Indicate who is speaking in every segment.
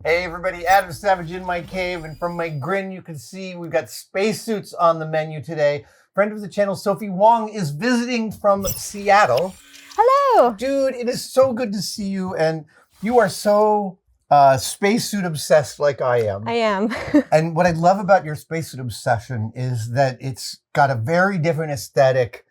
Speaker 1: Hey everybody, Adam Savage in my cave, and from my grin you can see we've got spacesuits on the menu today. Friend of the channel, Sophie Wong, is visiting from Seattle.
Speaker 2: Hello!
Speaker 1: Dude, it is so good to see you, and you are so spacesuit obsessed like I am.
Speaker 2: I am.
Speaker 1: And what I love about your spacesuit obsession is that it's got a very different aesthetic.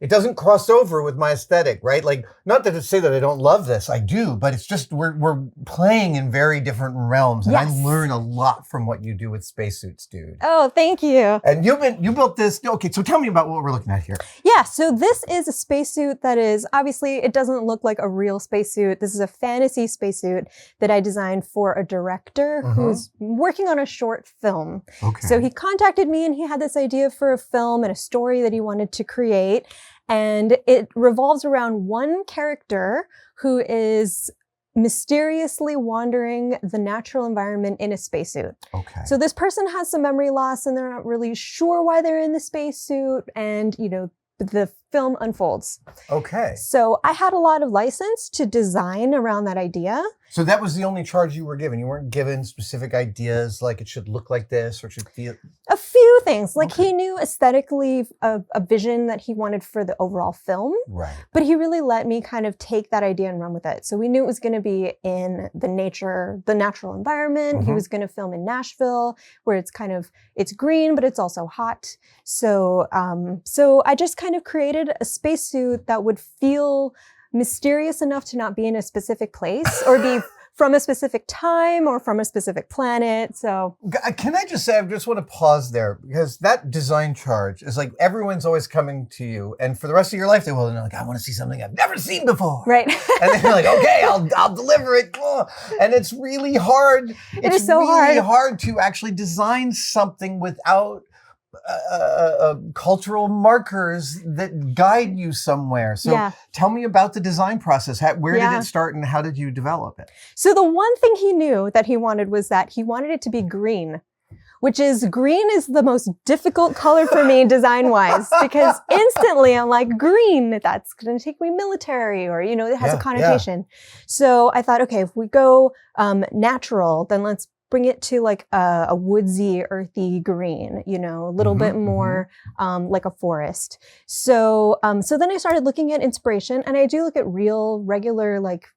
Speaker 1: It doesn't cross over with my aesthetic, right? Like, not to say that I don't love this, I do, but it's just we're playing in very different realms, and
Speaker 2: Yes.
Speaker 1: I learn a lot from what you do with spacesuits, dude.
Speaker 2: Oh, thank you.
Speaker 1: And you built this. Okay, so tell me about what we're looking at here.
Speaker 2: Yeah, so this is a spacesuit that is, obviously, it doesn't look like a real spacesuit. This is a fantasy spacesuit that I designed for a director who's working on a short film.
Speaker 1: Okay.
Speaker 2: So he contacted me and he had this idea for a film and a story that he wanted to create. And it revolves around one character who is mysteriously wandering the natural environment in a spacesuit.
Speaker 1: Okay.
Speaker 2: So this person has some memory loss and they're not really sure why they're in the spacesuit, and, you know, the film unfolds.
Speaker 1: Okay.
Speaker 2: So I had a lot of license to design around that idea.
Speaker 1: So that was the only charge you were given. You weren't given specific ideas like it should look like this or should feel.
Speaker 2: A few things, like
Speaker 1: Okay.
Speaker 2: he knew aesthetically a vision that he wanted for the overall film.
Speaker 1: Right.
Speaker 2: But he really let me kind of take that idea and run with it. So we knew it was going to be in the natural environment. He was going to film in Nashville, where it's green, but it's also hot. So I just kind of created a spacesuit that would feel mysterious enough to not be in a specific place or be from a specific time or from a specific planet. So
Speaker 1: Can I just say, I just want to pause there, because that design charge is like everyone's always coming to you, and for the rest of your life they will, and they're like, I want to see something I've never seen before.
Speaker 2: right.
Speaker 1: And then you're like, okay, I'll deliver it. Oh. And it's really hard.
Speaker 2: It is so
Speaker 1: really
Speaker 2: hard.
Speaker 1: hard to actually design something without cultural markers that guide you somewhere. So
Speaker 2: Yeah.
Speaker 1: tell me about the design process. Where did
Speaker 2: Yeah.
Speaker 1: it start and how did you develop it?
Speaker 2: So the one thing he knew that he wanted was that he wanted it to be green, which is green is the most difficult color for me design-wise, because instantly I'm like, green, that's going to take me military, or, you know, it has a connotation. So I thought, okay, if we go natural, then let's bring it to like a woodsy, earthy green, you know, a little bit more like a forest. So then I started looking at inspiration, and I do look at regular, like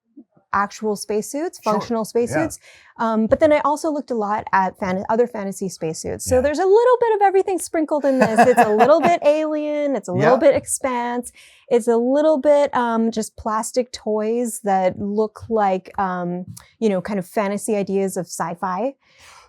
Speaker 2: actual spacesuits, functional spacesuits. But then I also looked a lot at other fantasy spacesuits. So there's a little bit of everything sprinkled in this. It's a little bit alien. It's a little bit Expanse. It's a little bit just plastic toys that look like, you know, kind of fantasy ideas of sci-fi.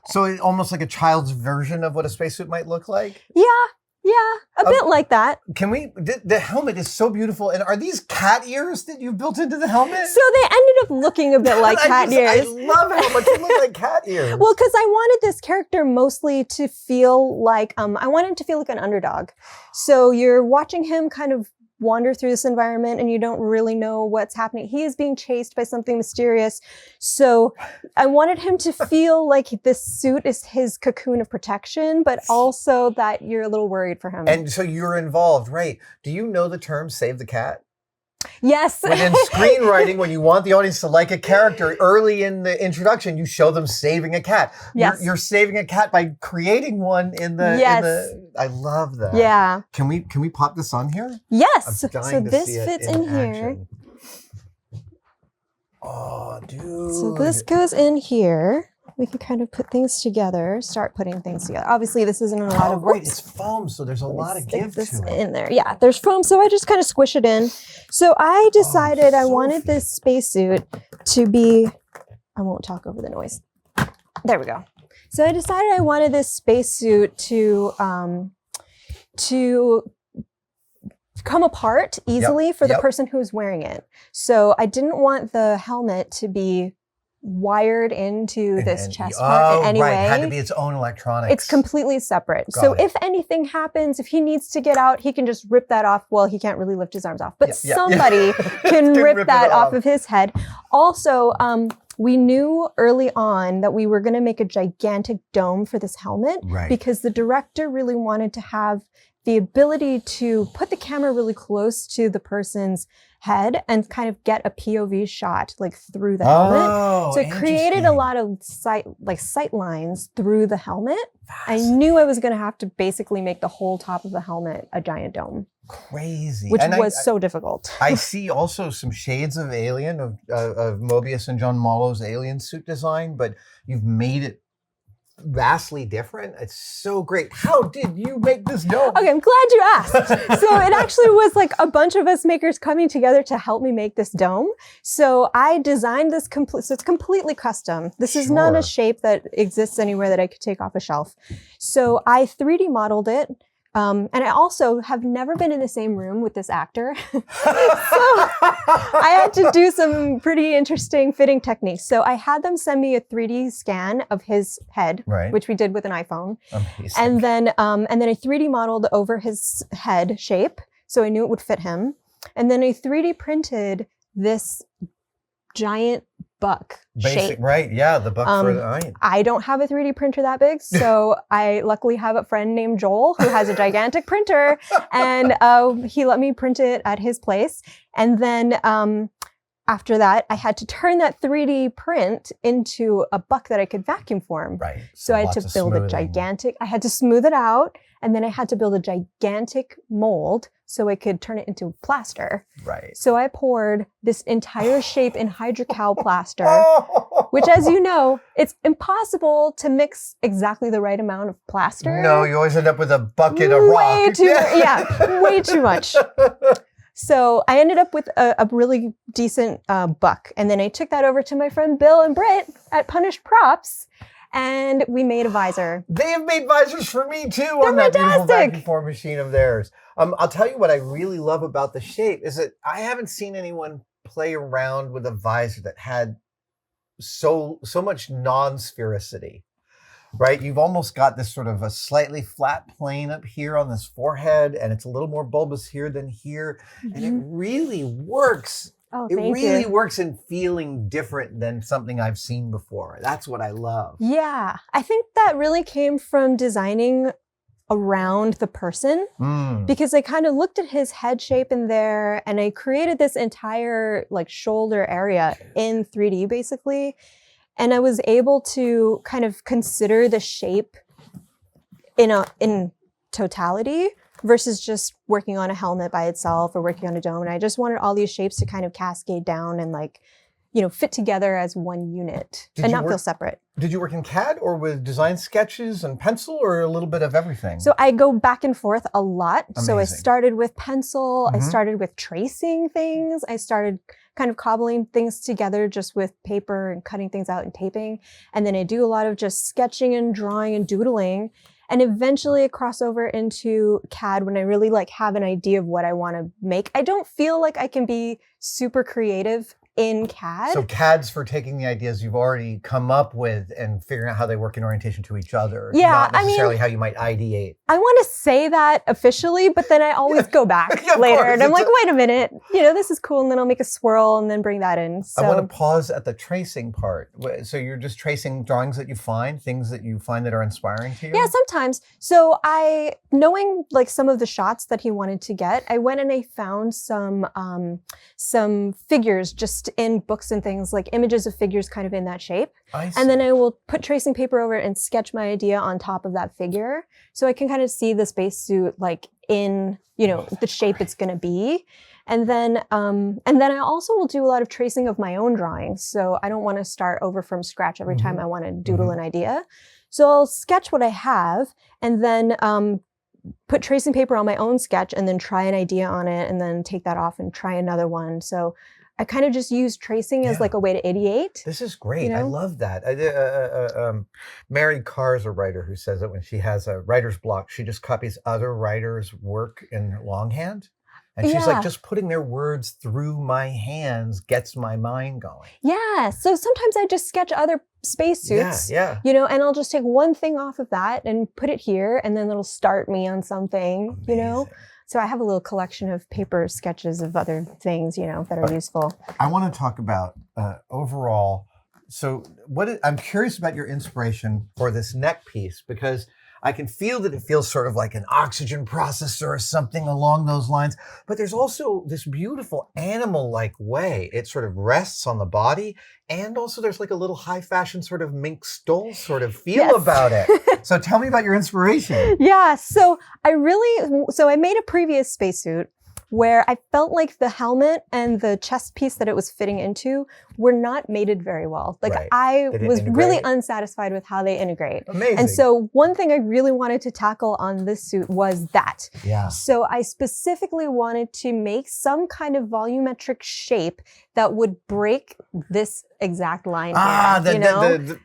Speaker 1: So it's almost like a child's version of what a spacesuit might look like?
Speaker 2: Yeah, a bit like that.
Speaker 1: Can we, the helmet is so beautiful. And are these cat ears that you've built into the helmet?
Speaker 2: So they ended up looking a bit like cat ears.
Speaker 1: I love how much they look like cat ears.
Speaker 2: Well, because I wanted this character mostly to feel like, I wanted him to feel like an underdog. So you're watching him kind of wander through this environment and you don't really know what's happening. He is being chased by something mysterious. So I wanted him to feel like this suit is his cocoon of protection, but also that you're a little worried for him.
Speaker 1: And so you're involved, right? Do you know the term save the cat?
Speaker 2: Yes.
Speaker 1: Within screenwriting, when you want the audience to like a character, early in the introduction, you show them saving a cat.
Speaker 2: Yes.
Speaker 1: You're saving a cat by creating one in the, I love that.
Speaker 2: Yeah.
Speaker 1: Can we pop this on here?
Speaker 2: Yes.
Speaker 1: I'm dying
Speaker 2: So
Speaker 1: to
Speaker 2: this
Speaker 1: see it
Speaker 2: fits in here.
Speaker 1: action. Oh, dude.
Speaker 2: So this goes in here. We can kind of put things together, start putting things together. Obviously, this isn't a lot of
Speaker 1: right,
Speaker 2: whoops.
Speaker 1: it's foam, so there's a lot of
Speaker 2: Stick
Speaker 1: give
Speaker 2: this
Speaker 1: to it.
Speaker 2: in there. Yeah, there's foam, so I just kind of squish it in. So I decided I wanted this spacesuit to be, I won't talk over the noise. There we go. So I decided I wanted this spacesuit to come apart easily for the person who's wearing it. So I didn't want the helmet to be wired into this chest part in any way.
Speaker 1: It had to be its own electronics.
Speaker 2: It's completely separate.
Speaker 1: Got
Speaker 2: so
Speaker 1: it.
Speaker 2: if anything happens, if he needs to get out, he can just rip that off. Well, he can't really lift his arms off, but somebody can rip that off of his head. Also, we knew early on that we were going to make a gigantic dome for this helmet because the director really wanted to have the ability to put the camera really close to the person's head and kind of get a POV shot like through the helmet. So it created a lot of sight lines through the helmet. I knew I was going to have to basically make the whole top of the helmet a giant dome.
Speaker 1: Crazy.
Speaker 2: Which was so difficult.
Speaker 1: I see also some shades of Alien, of Mobius and John Mollo's Alien suit design, but you've made it vastly different. It's so great. How did you make this dome?
Speaker 2: Okay, I'm glad you asked. So it actually was like a bunch of us makers coming together to help me make this dome. So I designed this so it's completely custom. This is not a shape that exists anywhere that I could take off a shelf. So I 3D modeled it. And I also have never been in the same room with this actor. So I had to do some pretty interesting fitting techniques. So I had them send me a 3D scan of his head, which we did with an iPhone. Amazing. And then I 3D modeled over his head shape. So I knew it would fit him. And then I 3D printed this giant buck shape.
Speaker 1: Right, yeah, the buck for the eye.
Speaker 2: I don't have a 3D printer that big, so I luckily have a friend named Joel who has a gigantic printer, and he let me print it at his place. And then after that, I had to turn that 3D print into a buck that I could vacuum form.
Speaker 1: Right.
Speaker 2: So I had to build a gigantic, I had to smooth it out, and then I had to build a gigantic mold so I could turn it into plaster.
Speaker 1: Right.
Speaker 2: So I poured this entire shape in hydrocal plaster, which, as you know, it's impossible to mix exactly the right amount of plaster.
Speaker 1: No, you always end up with a bucket of rock.
Speaker 2: Way too much. So I ended up with a really decent buck. And then I took that over to my friend Bill and Britt at Punished Props, and we made a visor.
Speaker 1: They have made visors for me too on that beautiful vacuum form machine of theirs. I'll tell you what I really love about the shape is that I haven't seen anyone play around with a visor that had so much non-sphericity, right? You've almost got this sort of a slightly flat plane up here on this forehead, and it's a little more bulbous here than here, and it really works.
Speaker 2: Oh,
Speaker 1: it really works in feeling different than something I've seen before. That's what I love.
Speaker 2: Yeah, I think that really came from designing around the person, because I kind of looked at his head shape in there, and I created this entire like shoulder area in 3D basically. And I was able to kind of consider the shape in totality versus just working on a helmet by itself or working on a dome. And I just wanted all these shapes to kind of cascade down and like, fit together as one unit and not feel separate.
Speaker 1: Did you work in CAD or with design sketches and pencil, or a little bit of everything?
Speaker 2: So I go back and forth a lot. Amazing. So I started with pencil. I started with tracing things. I started kind of cobbling things together just with paper and cutting things out and taping. And then I do a lot of just sketching and drawing and doodling. And eventually I cross over into CAD when I really like have an idea of what I want to make. I don't feel like I can be super creative in CAD.
Speaker 1: So CAD's for taking the ideas you've already come up with and figuring out how they work in orientation to each other.
Speaker 2: Yeah,
Speaker 1: not necessarily how you might ideate.
Speaker 2: I want to say that officially, but then I always go back later and I'm like, wait a minute, this is cool. And then I'll make a swirl and then bring that in. So
Speaker 1: I want to pause at the tracing part. So you're just tracing drawings that you find, things that you find that are inspiring to you?
Speaker 2: Yeah, sometimes. So knowing like some of the shots that he wanted to get, I went and I found some figures just in books and things, like images of figures kind of in that shape. And then I will put tracing paper over it and sketch my idea on top of that figure. So I can kind of see the spacesuit like in, the shape it's going to be. And then I also will do a lot of tracing of my own drawings. So I don't want to start over from scratch every time I want to doodle an idea. So I'll sketch what I have and then put tracing paper on my own sketch and then try an idea on it and then take that off and try another one. So I kind of just use tracing as like a way to ideate.
Speaker 1: This is great. I love that. Mary Carr is a writer who says that when she has a writer's block, she just copies other writers' work in longhand. And she's like, just putting their words through my hands gets my mind going.
Speaker 2: Yeah. So sometimes I just sketch other spacesuits, and I'll just take one thing off of that and put it here, and then it'll start me on something, So I have a little collection of paper sketches of other things, that are useful.
Speaker 1: I want to talk about overall. So I'm curious about your inspiration for this neck piece, because I can feel that it feels sort of like an oxygen processor or something along those lines. But there's also this beautiful animal-like way. It sort of rests on the body. And also there's like a little high fashion sort of mink stole sort of feel about it. So tell me about your inspiration.
Speaker 2: Yeah, so I made a previous spacesuit where I felt like the helmet and the chest piece that it was fitting into were not mated very well. Like I was really unsatisfied with how they integrate.
Speaker 1: Amazing.
Speaker 2: And so one thing I really wanted to tackle on this suit was that.
Speaker 1: Yeah.
Speaker 2: So I specifically wanted to make some kind of volumetric shape that would break this exact line here,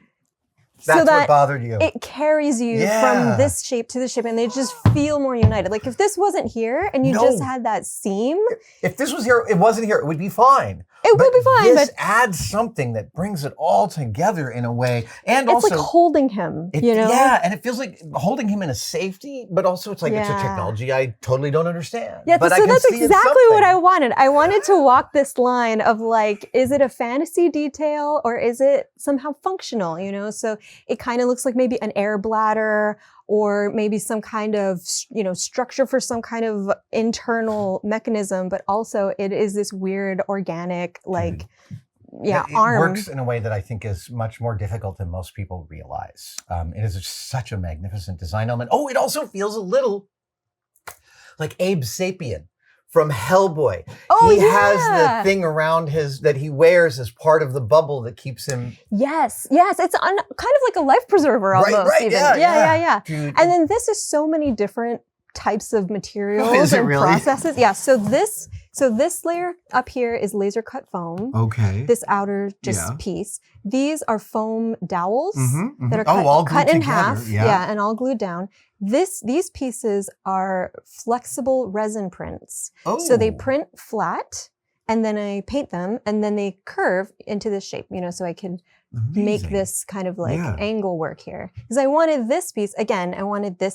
Speaker 1: that's
Speaker 2: so that
Speaker 1: what bothered you.
Speaker 2: It carries you from this shape to this shape, and they just feel more united. Like if this wasn't here and you just had that seam.
Speaker 1: If this was here, it wasn't here, it would be fine.
Speaker 2: It would be fine.
Speaker 1: This adds something that brings it all together in a way. And
Speaker 2: it's
Speaker 1: also
Speaker 2: like holding him,
Speaker 1: Yeah, and it feels like holding him in a safety, but also it's like it's a technology I totally don't understand.
Speaker 2: Yeah,
Speaker 1: but
Speaker 2: so that's exactly what I wanted. I wanted to walk this line of like, is it a fantasy detail or is it somehow functional, So it kind of looks like maybe an air bladder or maybe some kind of, structure for some kind of internal mechanism, but also it is this weird organic, like,
Speaker 1: it
Speaker 2: arm.
Speaker 1: Works in a way that I think is much more difficult than most people realize. It is such a magnificent design element. Oh, it also feels a little like Abe Sapien from Hellboy.
Speaker 2: Oh,
Speaker 1: he has the thing around that he wears as part of the bubble that keeps him.
Speaker 2: Yes. It's kind of like a life preserver almost.
Speaker 1: Right.
Speaker 2: Even.
Speaker 1: Yeah. Dude.
Speaker 2: And then this is so many different types of materials and processes. Yeah. So this layer up here is laser cut foam.
Speaker 1: Okay.
Speaker 2: This outer piece. These are foam dowels that are
Speaker 1: all
Speaker 2: cut in
Speaker 1: together.
Speaker 2: half. Yeah, and all glued down. These pieces are flexible resin prints.
Speaker 1: Oh.
Speaker 2: So they print flat and then I paint them and then they curve into this shape, so I can make this kind of like angle work here. Because I wanted this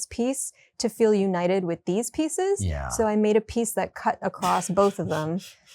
Speaker 2: piece to feel united with these pieces.
Speaker 1: Yeah.
Speaker 2: So I made a piece that cut across both of them.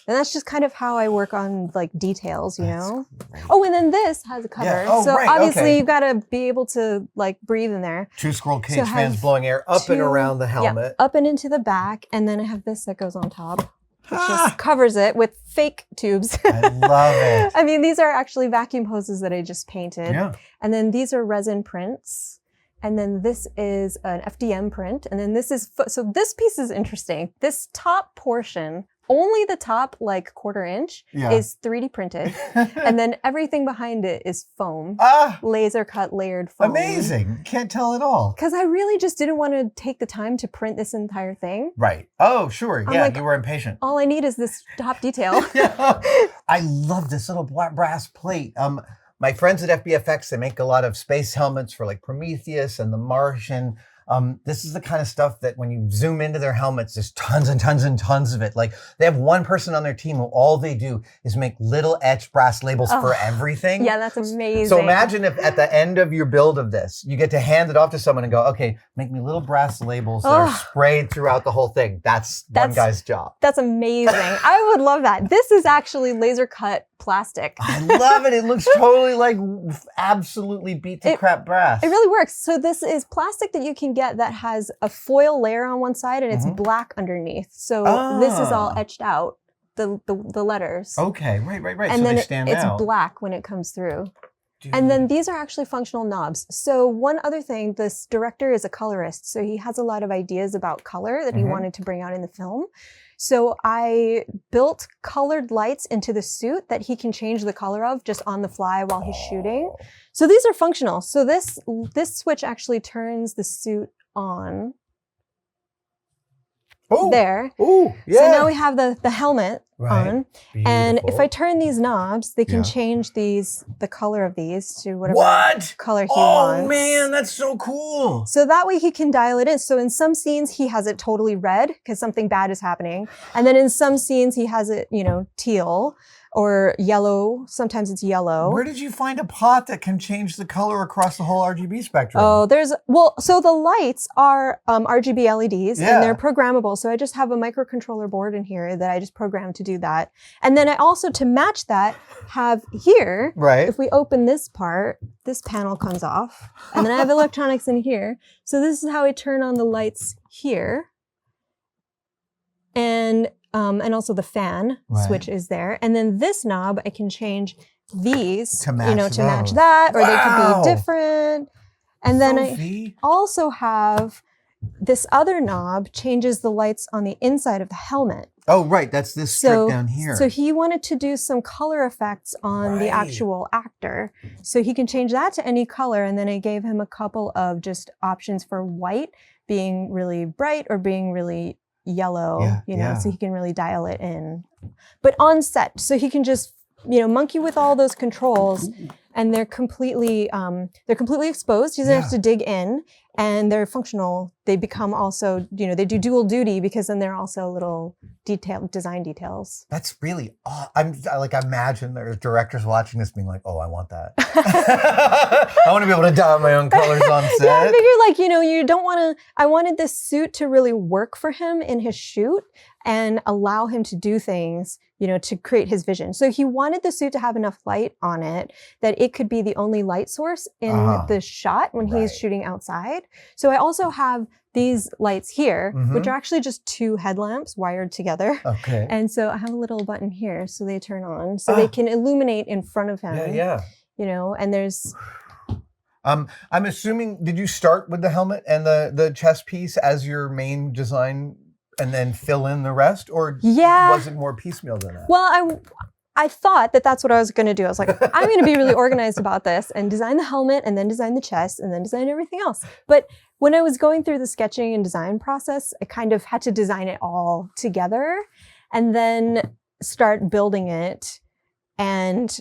Speaker 2: And that's just kind of how I work on like details, know?
Speaker 1: Great.
Speaker 2: Oh, and then this has a cover.
Speaker 1: Yeah. Oh,
Speaker 2: so
Speaker 1: right.
Speaker 2: obviously you've got to be able to like breathe in there.
Speaker 1: Two squirrel cage fans blowing air up and around the helmet.
Speaker 2: Yeah, up and into the back. And then I have this that goes on top. Which just covers it with fake tubes.
Speaker 1: I love it.
Speaker 2: I mean, these are actually vacuum hoses that I just painted.
Speaker 1: Yeah.
Speaker 2: And then these are resin prints. And then this is an FDM print. And then this is, so this piece is interesting. This top portion, only the top like 1/4 inch is 3D printed. And then everything behind it is foam. Laser cut layered foam.
Speaker 1: Amazing. Can't tell at all.
Speaker 2: Because I really just didn't want to take the time to print this entire thing.
Speaker 1: Right. Oh, sure.
Speaker 2: I'm
Speaker 1: Yeah,
Speaker 2: like,
Speaker 1: you were impatient.
Speaker 2: All I need is this top detail.
Speaker 1: I love this little brass plate. My friends at FBFX, they make a lot of space helmets for like Prometheus and the Martian. This is the kind of stuff that when you zoom into their helmets, there's tons and tons and tons of it. Like they have one person on their team who all they do is make little etched brass labels for everything.
Speaker 2: Yeah, that's amazing.
Speaker 1: So imagine if at the end of your build of this, you get to hand it off to someone and go, okay, make me little brass labels that are sprayed throughout the whole thing. That's one guy's job.
Speaker 2: That's amazing. I would love that. This is actually laser cut plastic.
Speaker 1: I love it. It looks totally like absolutely beat to crap brass.
Speaker 2: It really works. So this is plastic that you can get that has a foil layer on one side and it's black underneath. So this is all etched out, the letters.
Speaker 1: Okay, right.
Speaker 2: And
Speaker 1: so
Speaker 2: then
Speaker 1: they stand
Speaker 2: it's
Speaker 1: out.
Speaker 2: black when it comes through.
Speaker 1: Dude.
Speaker 2: And then these are actually functional knobs. So one other thing, this director is a colorist. So he has a lot of ideas about color that he wanted to bring out in the film. So I built colored lights into the suit that he can change the color of just on the fly while he's shooting. So these are functional. So this switch actually turns the suit on.
Speaker 1: Oh,
Speaker 2: there.
Speaker 1: Oh, yeah.
Speaker 2: So now we have the helmet on.
Speaker 1: Beautiful.
Speaker 2: And if I turn these knobs, they can change the color of these to whatever color he wants.
Speaker 1: Oh man, that's so cool.
Speaker 2: So that way he can dial it in. So in some scenes he has it totally red because something bad is happening. And then in some scenes he has it, teal or yellow. Sometimes it's yellow.
Speaker 1: Where did you find a pot that can change the color across the whole RGB spectrum?
Speaker 2: Oh, so the lights are RGB LEDs and they're programmable. So I just have a microcontroller board in here that I just program to do that. And then I also, to match that, have here,
Speaker 1: Right.
Speaker 2: if we open this part, this panel comes off. And then I have electronics in here. So this is how I turn on the lights here. And also the fan switch is there. And then this knob, I can change these,
Speaker 1: to match,
Speaker 2: to match that, or they could be different. And then
Speaker 1: Sophie.
Speaker 2: I also have this other knob changes the lights on the inside of the helmet.
Speaker 1: Oh, right. That's this strip down here.
Speaker 2: So he wanted to do some color effects on the actual actor. So he can change that to any color. And then I gave him a couple of just options for white being really bright or being really yellow, so he can really dial it in. But on set, so he can just, monkey with all those controls, and they're completely exposed. He doesn't have to dig in, and they're functional. They become also, they do dual duty because then they're also little design details.
Speaker 1: That's really, I imagine there's directors watching this being like, oh, I want that. I want to be able to dial my own colors on set.
Speaker 2: Yeah, I figured you don't want to, I wanted this suit to really work for him in his shoot and allow him to do things, to create his vision. So he wanted the suit to have enough light on it that it could be the only light source in the shot when he's shooting outside. So I also have these lights here, which are actually just 2 headlamps wired together.
Speaker 1: Okay.
Speaker 2: And so I have a little button here, so they turn on, so they can illuminate in front of him.
Speaker 1: Yeah.
Speaker 2: And there's...
Speaker 1: I'm assuming, did you start with the helmet and the chest piece as your main design and then fill in the rest? Or was it more piecemeal than that?
Speaker 2: Well, I thought that that's what I was going to do. I was like, I'm going to be really organized about this and design the helmet and then design the chest and then design everything else. But when I was going through the sketching and design process, I kind of had to design it all together and then start building it. And,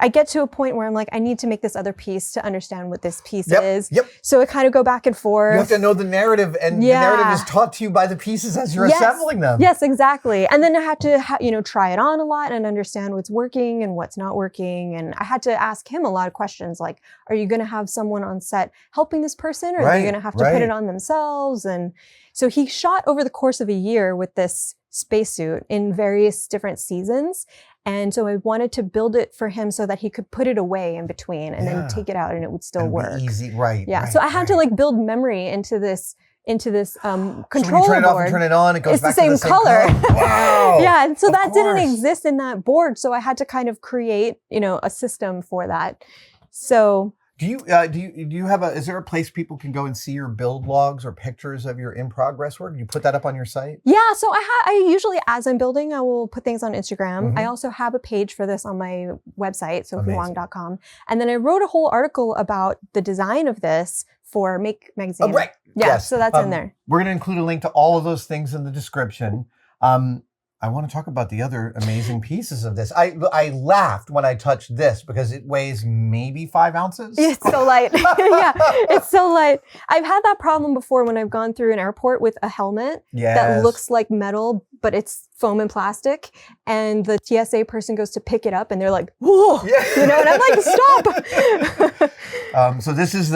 Speaker 2: I get to a point where I'm like, I need to make this other piece to understand what this piece is. Yep. So I kind of go back and forth.
Speaker 1: You have to know the narrative, and the narrative is taught to you by the pieces as you're assembling them.
Speaker 2: Yes, exactly. And then I had to, try it on a lot and understand what's working and what's not working. And I had to ask him a lot of questions like, are you going to have someone on set helping this person, or are they going to have to put it on themselves? And so he shot over the course of a year with this spacesuit in various different seasons. And so I wanted to build it for him so that he could put it away in between and then take it out and it would still work.
Speaker 1: Easy, right?
Speaker 2: Yeah. So I had to build memory into this controller board.
Speaker 1: So when you turn it off and turn it on, it goes back to the same color.
Speaker 2: Wow. Yeah. And so that didn't exist in that board. So I had to kind of create, a system for that. So
Speaker 1: do you have is there a place people can go and see your build logs or pictures of your in progress work? Do you put that up on your site?
Speaker 2: Yeah, so I usually, as I'm building, I will put things on Instagram. I also have a page for this on my website, sophiewong.com. And then I wrote a whole article about the design of this for Make Magazine.
Speaker 1: Oh, right.
Speaker 2: Yeah,
Speaker 1: yes.
Speaker 2: So that's in there.
Speaker 1: We're going to include a link to all of those things in the description. I want to talk about the other amazing pieces of this. I laughed when I touched this because it weighs maybe 5 ounces.
Speaker 2: It's so light. Yeah, it's so light. I've had that problem before when I've gone through an airport with a helmet that looks like metal, but it's foam and plastic. And the TSA person goes to pick it up and they're like, whoa, and I'm like, stop.
Speaker 1: So this is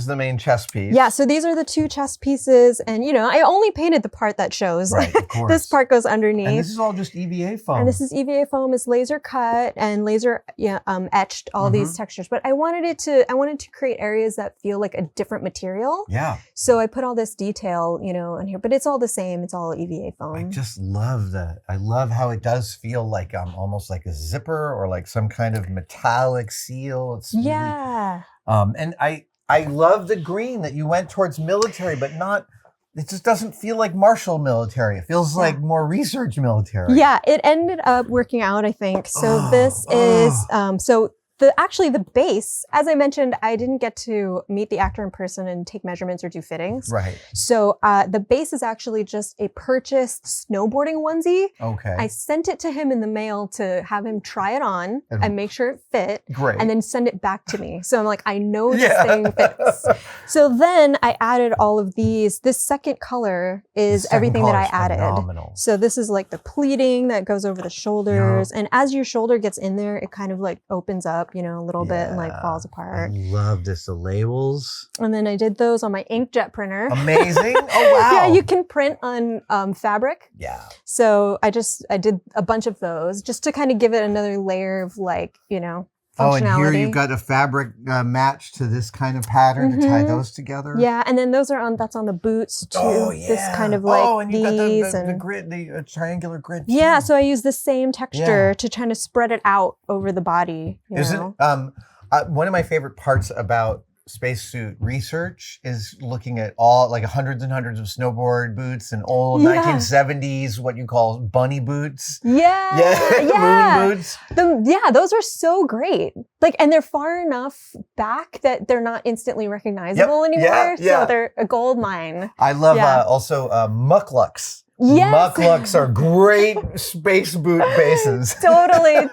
Speaker 1: the main chest piece.
Speaker 2: Yeah, so these are the 2 chest pieses. And, I only painted the part that shows.
Speaker 1: Right, of course.
Speaker 2: This part goes underneath.
Speaker 1: And this is all just EVA foam.
Speaker 2: And this is EVA foam. It's laser cut and laser etched all these textures. But I wanted to create areas that feel like a different material.
Speaker 1: Yeah.
Speaker 2: So I put all this detail, in here, but it's all the same. It's all EVA foam.
Speaker 1: I just love that. I love how it does feel like almost like a zipper or like some kind of metallic seal. It's really, and I love the green that you went towards military, but not. It just doesn't feel like martial military. It feels like more research military.
Speaker 2: Yeah, it ended up working out, I think. So this is the base, as I mentioned, I didn't get to meet the actor in person and take measurements or do fittings.
Speaker 1: Right.
Speaker 2: So the base is actually just a purchased snowboarding onesie.
Speaker 1: Okay.
Speaker 2: I sent it to him in the mail to have him try it on and make sure it fit.
Speaker 1: Great.
Speaker 2: And then send it back to me. So I'm like, I know this thing fits. So then I added all of these. This second color is everything that I added.
Speaker 1: Phenomenal.
Speaker 2: So this is like the pleating that goes over the shoulders. And as your shoulder gets in there, it kind of like opens up. up, you know, a little bit and like falls apart.
Speaker 1: I love this. The labels.
Speaker 2: And then I did those on my inkjet printer.
Speaker 1: Amazing. Oh, wow.
Speaker 2: Yeah, you can print on fabric.
Speaker 1: Yeah.
Speaker 2: So I did a bunch of those just to kind of give it another layer of like, you know, functionality.
Speaker 1: Oh, and here you've got a fabric match to this kind of pattern to tie those together.
Speaker 2: Yeah, and then those are that's on the boots too.
Speaker 1: Oh, yeah.
Speaker 2: This kind of like
Speaker 1: and you've
Speaker 2: these
Speaker 1: got the grid, the triangular grid.
Speaker 2: Yeah,
Speaker 1: too.
Speaker 2: so I use the same texture to kind of spread it out over the body.
Speaker 1: Isn't one of my favorite parts about spacesuit research is looking at all like hundreds and hundreds of snowboard boots and old 1970s what you call bunny boots. Moon boots.
Speaker 2: Those are so great. Like, and they're far enough back that they're not instantly recognizable anymore. So they're a gold mine.
Speaker 1: I love also mucklucks.
Speaker 2: Yes.
Speaker 1: Mucklucks are great space boot bases.
Speaker 2: Totally.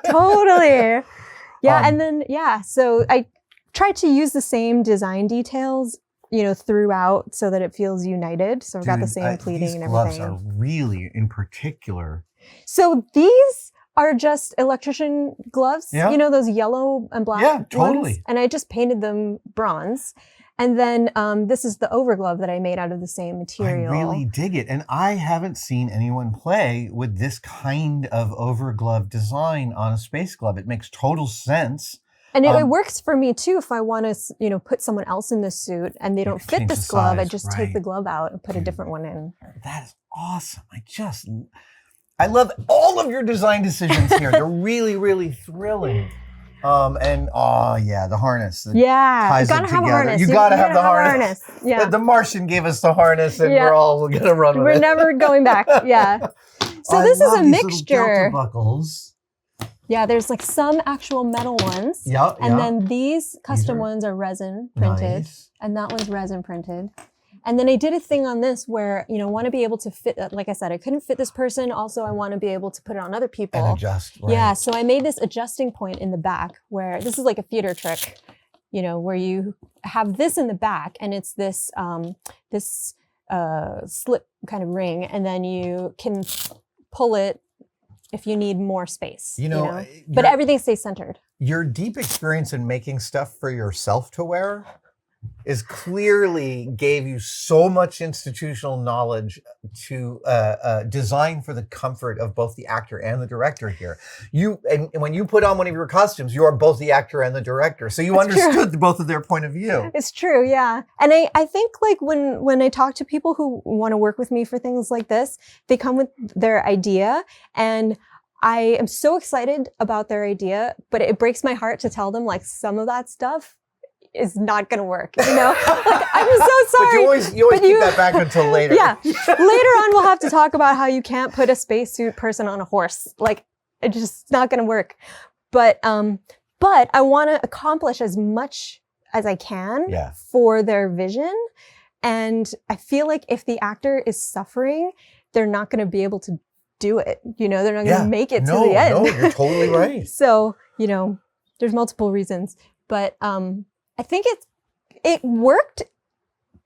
Speaker 2: Yeah, and then so I tried to use the same design details, you know, throughout so that it feels united. So I've got the same pleating and everything.
Speaker 1: These gloves are really in particular.
Speaker 2: So these are just electrician gloves. Yeah. You know, those yellow and black ones? And I just painted them bronze. And then this is the overglove that I made out of the same material.
Speaker 1: I really dig it. And I haven't seen anyone play with this kind of overglove design on a space glove. It makes total sense.
Speaker 2: And it works for me too. If I want to, you know, put someone else in this suit and they don't fit this glove, I just take the glove out and put a different one in.
Speaker 1: That is awesome. I love all of your design decisions here. They're really, really thrilling. The harness.
Speaker 2: You gotta have a harness.
Speaker 1: You gotta have the harness. Yeah. The Martian gave us the harness and we're all gonna run with it.
Speaker 2: We're never going back. Yeah. So this is a mixture.
Speaker 1: Buckles.
Speaker 2: Yeah, there's like some actual metal ones. And then these custom ones are resin printed. Nice. And that one's resin printed. And then I did a thing on this where, you know, want to be able to fit, like I said, I couldn't fit this person. Also, I want to be able to put it on other people.
Speaker 1: And adjust, right.
Speaker 2: Yeah, so I made this adjusting point in the back where, this is like a theater trick, you know, where you have this in the back and it's this, slip kind of ring. And then you can pull it if you need more space, you know? But everything stays centered.
Speaker 1: Your deep experience in making stuff for yourself to wear is clearly gave you so much institutional knowledge to design for the comfort of both the actor and the director here. And when you put on one of your costumes, you are both the actor and the director. So you understood both of their point of view.
Speaker 2: It's true, yeah. And I think like when I talk to people who want to work with me for things like this, they come with their idea and I am so excited about their idea, but it breaks my heart to tell them like some of that stuff is not going to work, you know? Like, I'm so sorry.
Speaker 1: But you always keep that back until later.
Speaker 2: Yeah. Later on, we'll have to talk about how you can't put a spacesuit person on a horse. Like, it's just not going to work. But I want to accomplish as much as I can for their vision. And I feel like if the actor is suffering, they're not going to be able to do it. You know, they're not going to make it to the end.
Speaker 1: No, you're totally right.
Speaker 2: So, you know, there's multiple reasons. But I think it worked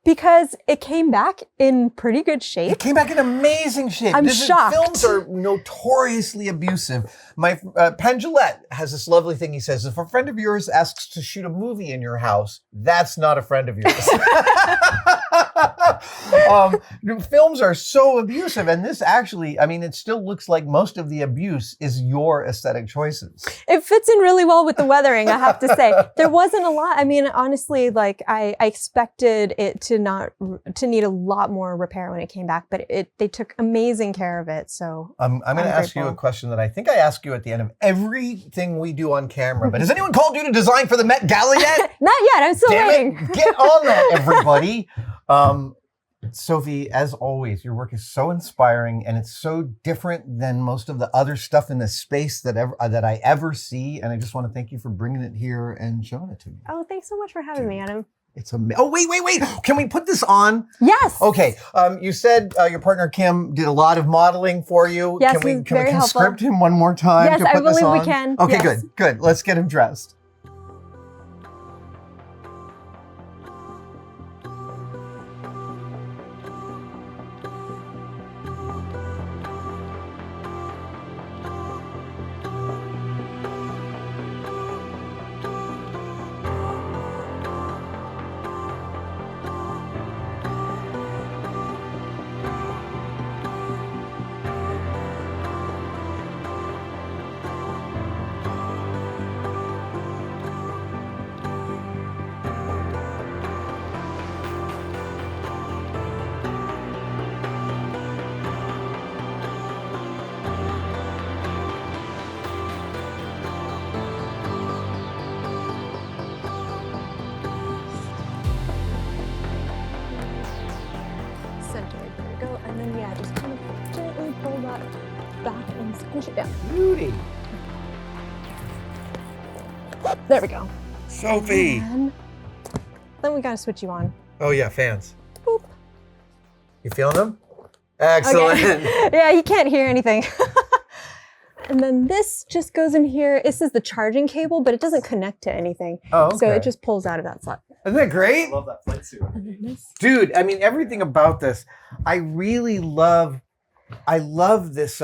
Speaker 2: because it came back in pretty good shape.
Speaker 1: It came back in amazing shape.
Speaker 2: I'm shocked.
Speaker 1: Films are notoriously abusive. My Penn Jillette has this lovely thing. He says, if a friend of yours asks to shoot a movie in your house, that's not a friend of yours. Films are so abusive. And this actually, I mean, it still looks like most of the abuse is your aesthetic choices.
Speaker 2: It fits in really well with the weathering, I have to say. There wasn't a lot. I mean, honestly, like I expected it to need a lot more repair when it came back, but they took amazing care of it. So
Speaker 1: I'm going to ask you a question that I think I ask you at the end of everything we do on camera, but has anyone called you to design for the Met Gala yet?
Speaker 2: Not yet. I'm still waiting.
Speaker 1: Get on that, everybody. Sophie, as always, your work is so inspiring and it's so different than most of the other stuff in the space that I ever see. And I just want to thank you for bringing it here and showing it to me.
Speaker 2: Oh, thanks so much for having me, Adam.
Speaker 1: It's amazing. Oh, wait. Can we put this on?
Speaker 2: Yes.
Speaker 1: Okay. You said your partner Kim did a lot of modeling for you.
Speaker 2: Yes,
Speaker 1: can we
Speaker 2: very helpful.
Speaker 1: Script him one more time?
Speaker 2: Yes,
Speaker 1: to put
Speaker 2: I believe
Speaker 1: this on?
Speaker 2: we can.
Speaker 1: Okay,
Speaker 2: yes.
Speaker 1: Good. Let's get him dressed.
Speaker 2: Push it down.
Speaker 1: Beauty.
Speaker 2: There we go.
Speaker 1: Sophie.
Speaker 2: And then we gotta switch you on.
Speaker 1: Oh yeah, fans.
Speaker 2: Boop.
Speaker 1: You feeling them? Excellent.
Speaker 2: Okay. Yeah, you can't hear anything. And then this just goes in here. This is the charging cable, but it doesn't connect to anything.
Speaker 1: Oh, okay.
Speaker 2: So it just pulls out of that slot.
Speaker 1: Isn't that great?
Speaker 3: I love that flight suit.
Speaker 2: And then this.
Speaker 1: Dude, I mean, everything about this, I really love. I love this.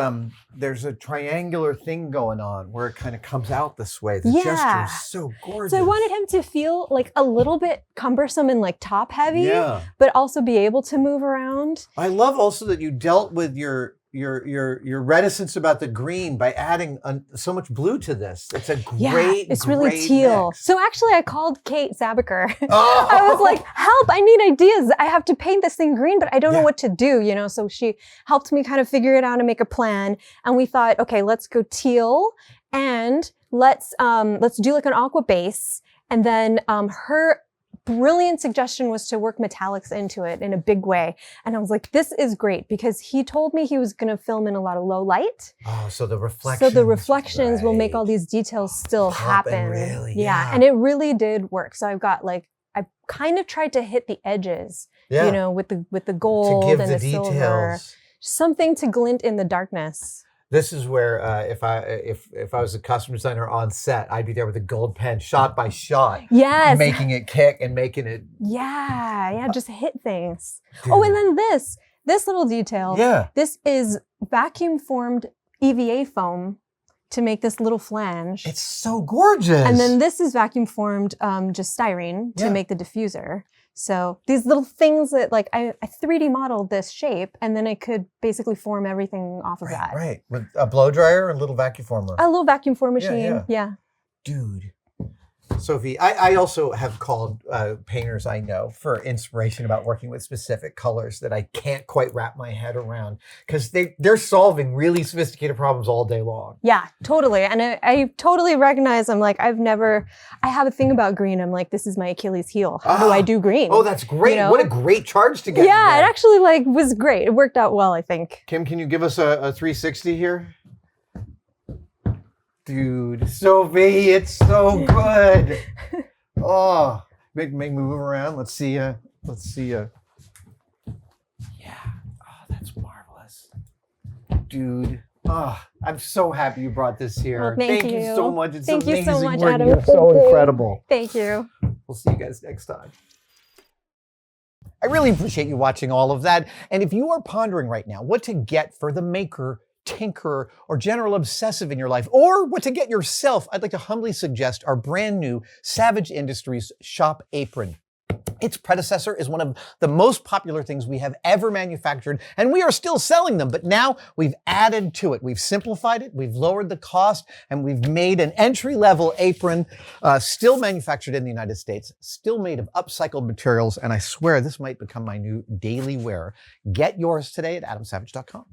Speaker 1: There's a triangular thing going on where it kind of comes out this way. The gesture is so gorgeous.
Speaker 2: So I wanted him to feel like a little bit cumbersome and like top heavy,
Speaker 1: Yeah.
Speaker 2: but also be able to move around.
Speaker 1: I love also that you dealt with your reticence about the green by adding so much blue to this. It's a great,
Speaker 2: it's really
Speaker 1: great
Speaker 2: teal.
Speaker 1: mix.
Speaker 2: So actually I called Kate Zabaker.
Speaker 1: Oh.
Speaker 2: I was like, help, I need ideas. I have to paint this thing green, but I don't know
Speaker 1: Yeah.
Speaker 2: what to do, you know? So she helped me kind of figure it out and make a plan. And we thought, okay, let's go teal and let's do like an aqua base. And then her brilliant suggestion was to work metallics into it in a big way. And I was like, this is great because he told me he was going to film in a lot of low light.
Speaker 1: Oh, so the reflections.
Speaker 2: So the reflections will make all
Speaker 1: right.
Speaker 2: these details still
Speaker 1: Pop and
Speaker 2: happen.
Speaker 1: really,
Speaker 2: yeah.
Speaker 1: yeah.
Speaker 2: And it really did work. So I've got like, I kind of tried to hit the edges,
Speaker 1: Yeah.
Speaker 2: you know, with the gold
Speaker 1: to give
Speaker 2: and
Speaker 1: the
Speaker 2: the silver.
Speaker 1: details.
Speaker 2: Something to glint in the darkness.
Speaker 1: This is where if I was a costume designer on set, I'd be there with a gold pen, shot by shot,
Speaker 2: Yes.
Speaker 1: making it kick and making it.
Speaker 2: Yeah. Just hit things.
Speaker 1: Dude.
Speaker 2: Oh, and then this little detail.
Speaker 1: Yeah.
Speaker 2: This is vacuum formed EVA foam to make this little flange.
Speaker 1: It's so gorgeous.
Speaker 2: And then this is vacuum formed just styrene to
Speaker 1: Yeah.
Speaker 2: make the diffuser. So these little things that like I 3D modeled this shape and then I could basically form everything off of that.
Speaker 1: Right. With a blow dryer and a little vacuum former.
Speaker 2: A little vacuum form
Speaker 1: Yeah,
Speaker 2: machine. Yeah.
Speaker 1: Dude. Sophie, I also have called painters I know for inspiration about working with specific colors that I can't quite wrap my head around because they're solving really sophisticated problems all day long.
Speaker 2: Yeah, totally. And I totally recognize I'm like, I have a thing about green. I'm like, this is my Achilles heel. How do I do green?
Speaker 1: Oh, that's great.
Speaker 2: You know?
Speaker 1: What a great charge to get.
Speaker 2: Yeah,
Speaker 1: in
Speaker 2: it actually like was great. It worked out well, I think.
Speaker 1: Kim, can you give us a 360 here? Dude, Sophie, it's so good. Oh, make me move around. Let's see. Yeah. Oh, that's marvelous. Dude. Oh, I'm so happy you brought this here.
Speaker 2: Well, thank
Speaker 1: you
Speaker 2: you.
Speaker 1: so much. It's
Speaker 2: Thank you
Speaker 1: amazing
Speaker 2: so much,
Speaker 1: work.
Speaker 2: Adam.
Speaker 1: You're so incredible.
Speaker 2: Thank you.
Speaker 1: We'll see you guys next time. I really appreciate you watching all of that. And if you are pondering right now what to get for the maker, tinkerer, or general obsessive in your life, or what to get yourself, I'd like to humbly suggest our brand new Savage Industries Shop Apron. Its predecessor is one of the most popular things we have ever manufactured, and we are still selling them, but now we've added to it. We've simplified it, we've lowered the cost, and we've made an entry-level apron, still manufactured in the United States, still made of upcycled materials, and I swear this might become my new daily wear. Get yours today at adamsavage.com.